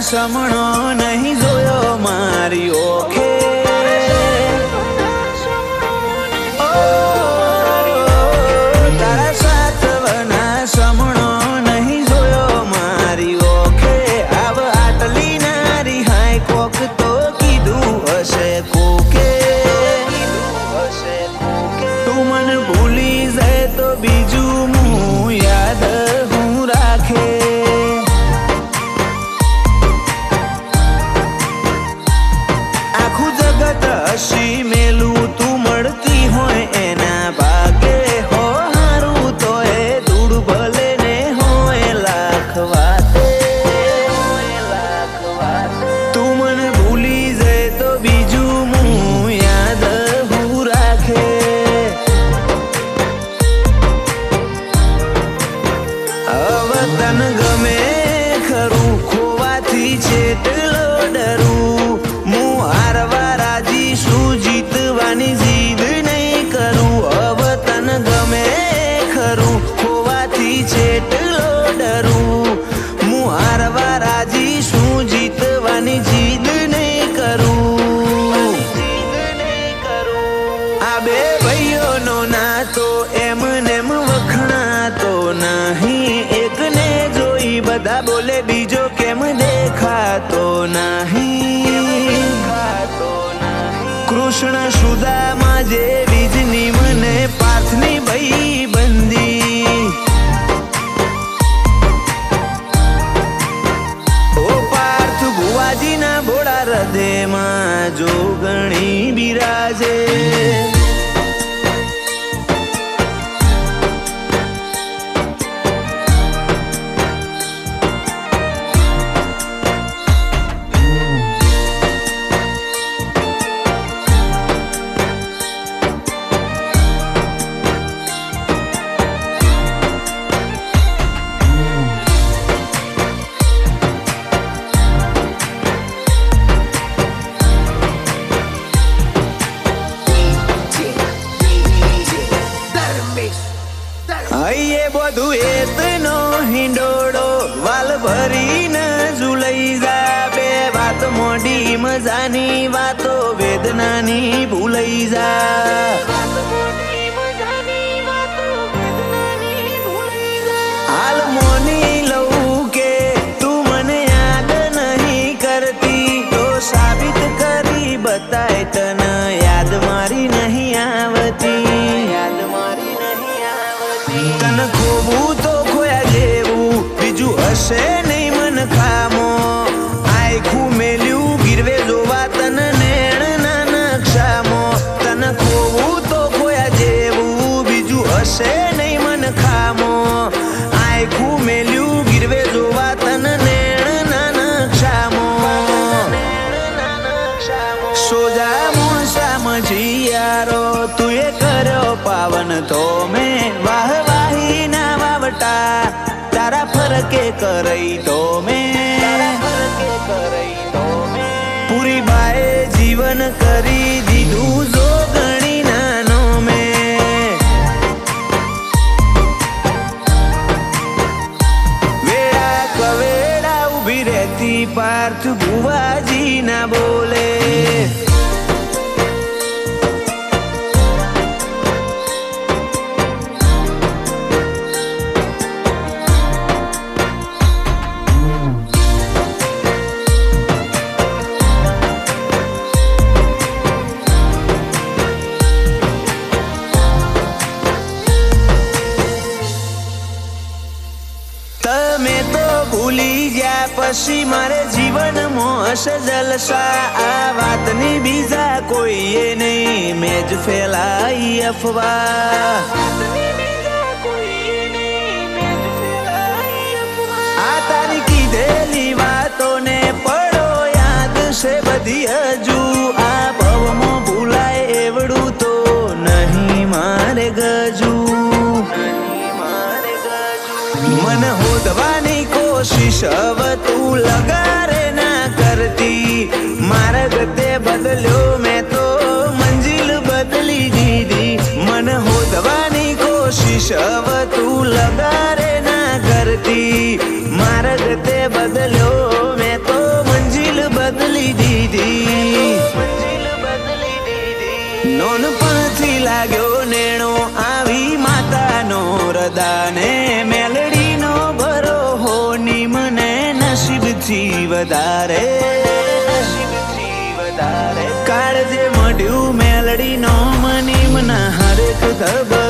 સમણો નહીં જોયો મારી ઓખે, તારા સાતવના સમણો નહીં જોયો મારી ઓખે. આવ આટલી નારી હાય કોક તો કીધું હશે કોકે, તું મને ભૂલી જાય તો બીજું હું યાદ હું રાખે. આખું જગત હસી મેલું તું મળતી હોય એના ભાગે હો, હારું તો એ ધૂળ ભલે ને હોય લાખ વાતે. તું મને ભૂલી જાય તો બીજું હું યાદ હું રાખે. હવે તને ગમે ખરું ખોવાથી છેટલો ડરું, હું હારવા રાજી શું જીતવાની જીદ નહીં કરું. હવે તને ગમે ખરું ખોવાથી છેટલો ડરું, હું હારવા રાજી શું જીતવાની જીદ નહીં કરું. આ બે ભાઈઓનો નાતો એમનેમ વખણાતો નહીં, એકને જોઈ બધા બોલે બીજો કેમ દેખાતો નહીં. કૃષ્ણ સુદામા જેવી જ ની મને પાર્થની ભાઈ બંદી. ઓ પાર્થ ભુવાજીના ભોળા હૃદયમાં જોગણી બિરાજે. હૈયે બધું એતનો હિંડોળો વાલ ભરીને ઝૂલાઈ જા. બે વાત મોડી મજાની વાતો વેદનાની ભૂલાઈ જા. હાલ મોની લઉં કે તું મને યાદ નહીં કરતી, તો સાબિત કરી બતાય તને યાદ મારી નહીં આવતી. તને ખોવું તો ખોયા જેવું બીજું હશે નહીં મન ખામો. આખું મેલ્યું ગીરવે જોવા તને નેણ ના નકશામો. તને ખોવું તો ખોયા જેવું બીજું હશે નહીં મન ખામો. આખું મેલ્યું ગીરવે જોવા તને નેણ ના નકશામો. સોજા મોસા મજીયારો તું એ કર્યો પાવન તો મેં વાહ તારા ફરકે કરઈ તો મેં પૂરી બાએ જીવન કરી દીધું જો ગણી નાનો મેં. વેળા કવેળા ઉભી રહેતી પાર્થ ભુવાજી ના બોલે. તમે તો ભૂલી ગયા પછી મારે જીવનમાં હશે જલસા. આ વાતની બીજા કોઈએ નહીં મેં જ ફેલાઈ અફવા. આ તારી કીધેલી વાતોને પડો યાદ છે બધી હજુ. આ ભવમાં ભૂલાય એવડું તો નહીં મારે ગજુ. મને હોદવાની કોશિશ હવે તું લગારે ના કરતી. મારા ગતે બદલ્યો મેં તો મંજિલ બદલી દીધી. મને હોદવાની કોશિશ હવે તું લગારે ના કરતી. મારા ગતે બદલ્યો મેં તો બધાને મેલડીનો ભરોહો ની મને નસીબથી વધારે કાળ જે મળ્યું મેલડીનો મની મના હરેક ખબર